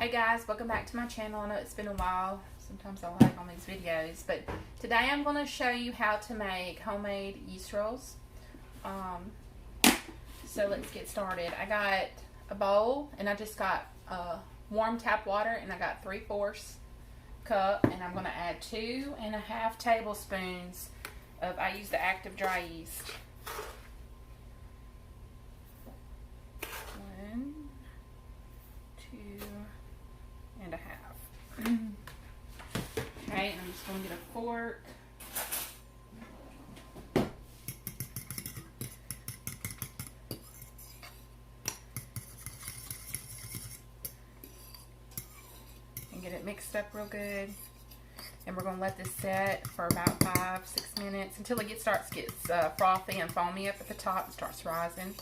Hey guys, welcome back to my channel. I know it's been a while. Sometimes I'll lag on these videos, but today I'm going to show you how to make homemade yeast rolls. So let's get started. I got a bowl and I just got warm tap water and I got 3/4 cup, and I'm going to add 2.5 tablespoons of, I use the active dry yeast. 1, 2.5. Okay, and I'm just going to get a fork. And get it mixed up real good. And we're going to let this set for about 5-6 minutes until it gets frothy and foamy up at the top and starts rising.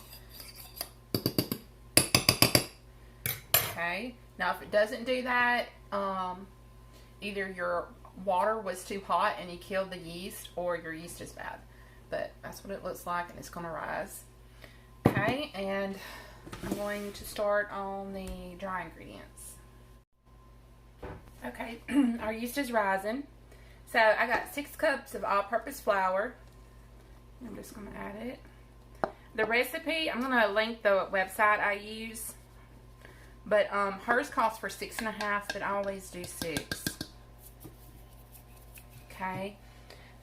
Okay, now if it doesn't do that, either your water was too hot and you killed the yeast, or your yeast is bad. But that's what it looks like, and it's going to rise. Okay, and I'm going to start on the dry ingredients. Okay, our yeast is rising. So I got 6 cups of all-purpose flour. I'm just going to add it. The recipe, I'm going to link the website I use. But hers calls for 6.5, but I always do 6. Okay.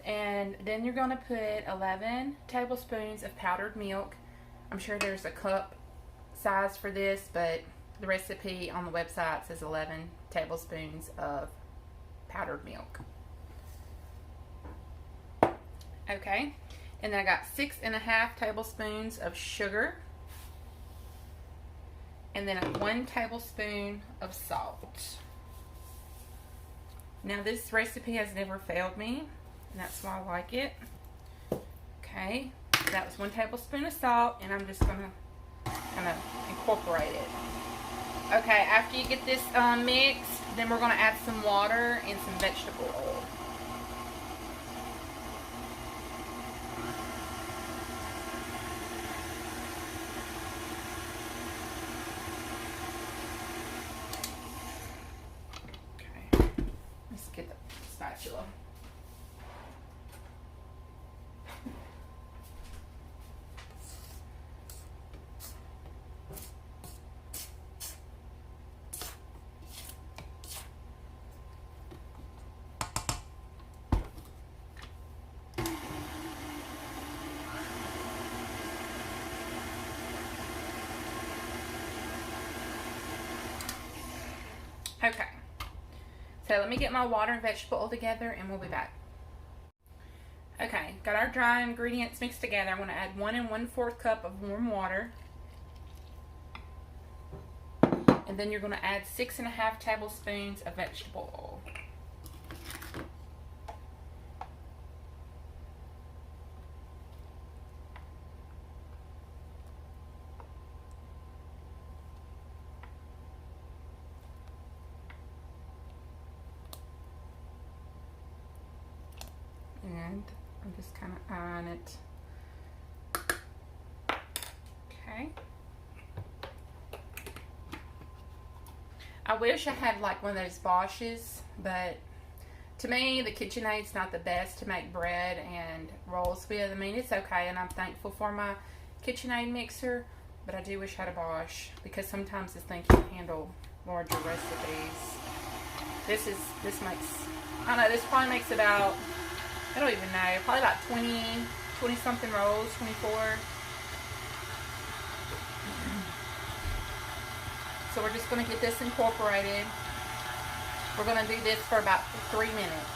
And then you're going to put 11 tablespoons of powdered milk. I'm sure there's a cup size for this, but the recipe on the website says 11 tablespoons of powdered milk. Okay. And then I got 6.5 tablespoons of sugar. And then 1 tablespoon of salt. Now this recipe has never failed me, and that's why I like it. Okay, that was 1 tablespoon of salt, and I'm just going to kind of incorporate it. Okay, after you get this mixed, then we're going to add some water and some vegetable oil. Let's get the spatula. Okay. So let me get my water and vegetable oil together and we'll be back. Okay, got our dry ingredients mixed together. I'm going to add 1 1/4 cup of warm water. And then you're going to add 6.5 tablespoons of vegetable oil. And I'm just kind of eyeing it. Okay. I wish I had like one of those Bosches, but to me the KitchenAid's not the best to make bread and rolls with. I mean, it's okay, and I'm thankful for my KitchenAid mixer, but I do wish I had a Bosch, because sometimes this thing can't handle larger recipes. This makes, I don't know, this probably makes about, I don't even know, probably about 20 something rolls, 24. So we're just going to get this incorporated. We're going to do this for about 3 minutes.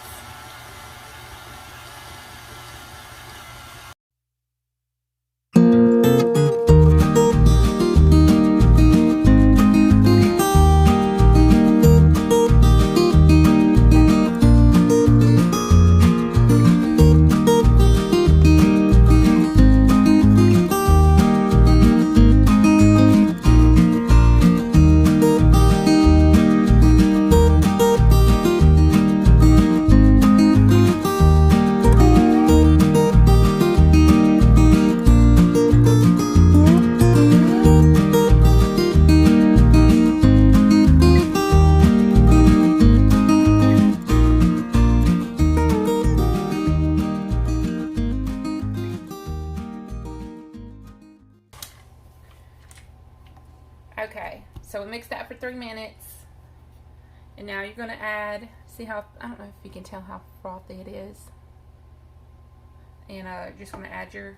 mix that for 3 minutes. And now you're going to add, see how, I don't know if you can tell how frothy it is. And just going to add your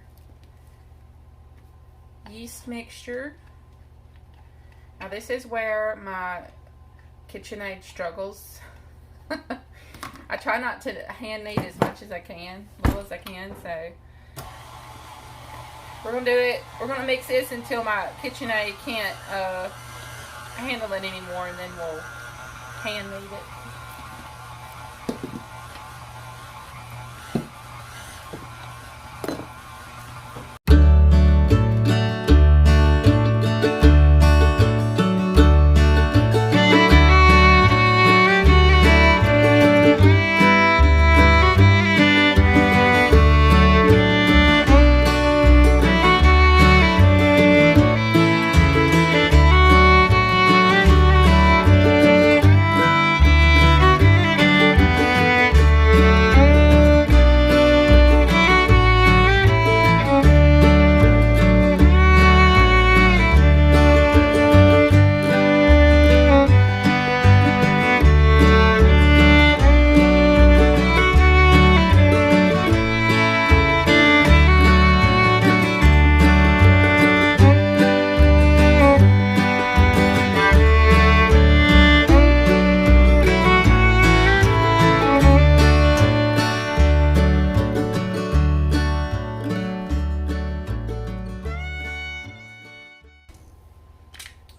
yeast mixture. Now this is where my KitchenAid struggles. I try not to hand knead as much as I can, well as I can, so we're going to do it. We're going to mix this until my KitchenAid can't handle it anymore, and then we'll hand knead it.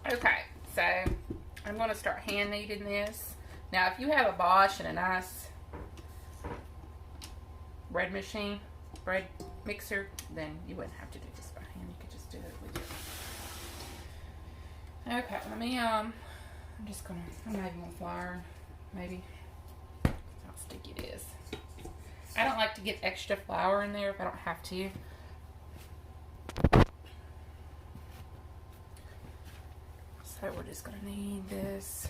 Okay, so I'm going to start hand kneading this. Now, if you have a Bosch and a nice bread mixer, then you wouldn't have to do this by hand. You could just do it with your... Okay, let me, I'm not even going to flour, maybe. That's how sticky it is. I don't like to get extra flour in there if I don't have to. So we're just going to need this.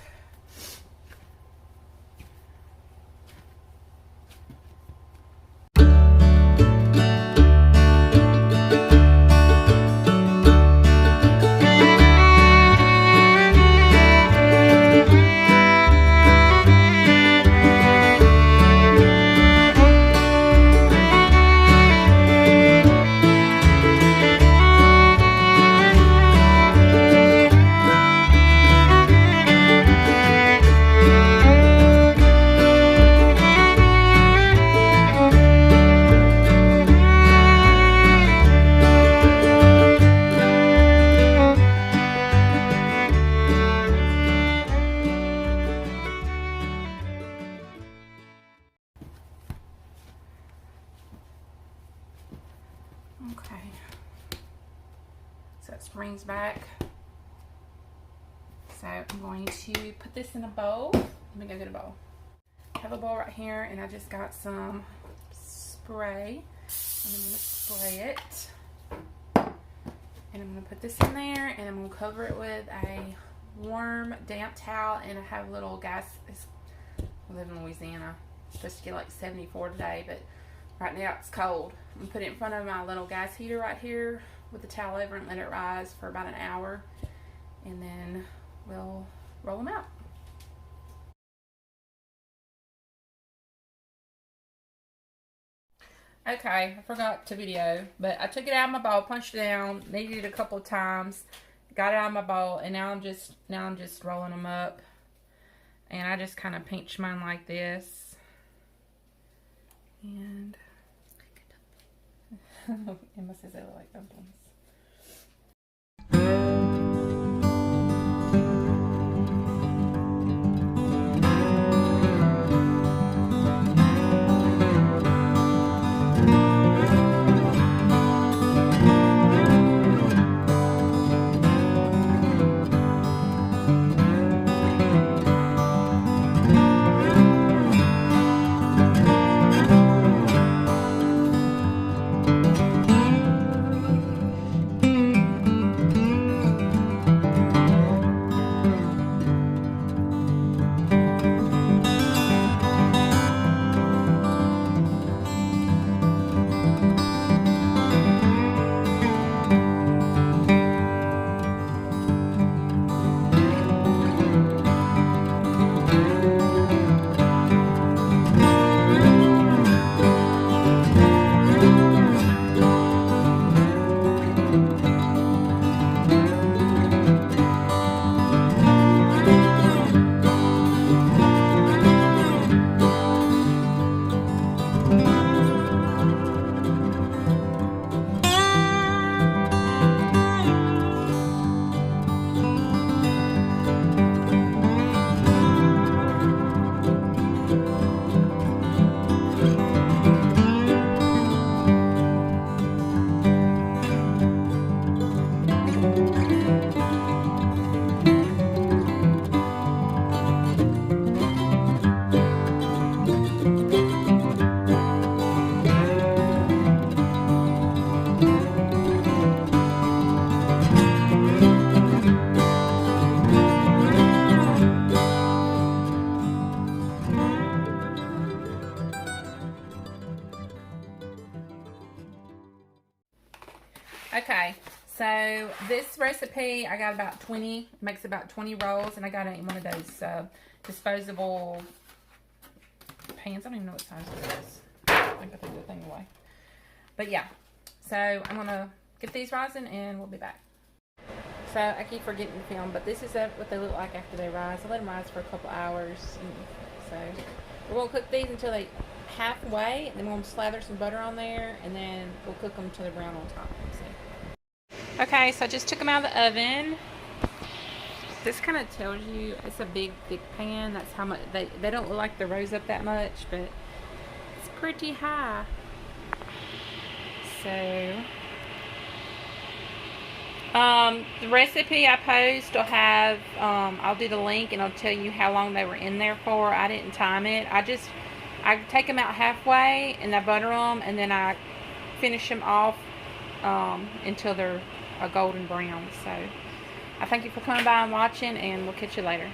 Okay, so it springs back. So I'm going to put this in a bowl. Let me go get a bowl. I have a bowl right here, and I just got some spray. And I'm going to spray it. And I'm going to put this in there, and I'm going to cover it with a warm, damp towel. And I have a little gas. I live in Louisiana. It's supposed to get like 74 today, but right now it's cold. I'm going to put it in front of my little gas heater right here with the towel over and let it rise for about an hour. And then we'll roll them out. Okay, I forgot to video, but I took it out of my bowl, punched it down, kneaded it a couple of times, got it out of my bowl, and now I'm just rolling them up. And I just kind of pinch mine like this. And Emma says they look like dumplings. So this recipe, I got about 20, makes about 20 rolls, and I got it in one of those disposable pans. I don't even know what size it is. I think I threw the thing away. But yeah, so I'm going to get these rising and we'll be back. So I keep forgetting to film, but this is what they look like after they rise. I let them rise for a couple hours. So we're going to cook these until they halfway, and then we're going to slather some butter on there, and then we'll cook them until they're brown on top. See? Okay, so I just took them out of the oven. This kind of tells you it's a big, thick pan. That's how much they don't look like they rose up that much, but it's pretty high. So the recipe I post will have, I'll do the link and it'll tell you how long they were in there for. I didn't time it. I take them out halfway and I butter them, and then I finish them off until they're a golden brown. So I thank you for coming by and watching, and we'll catch you later.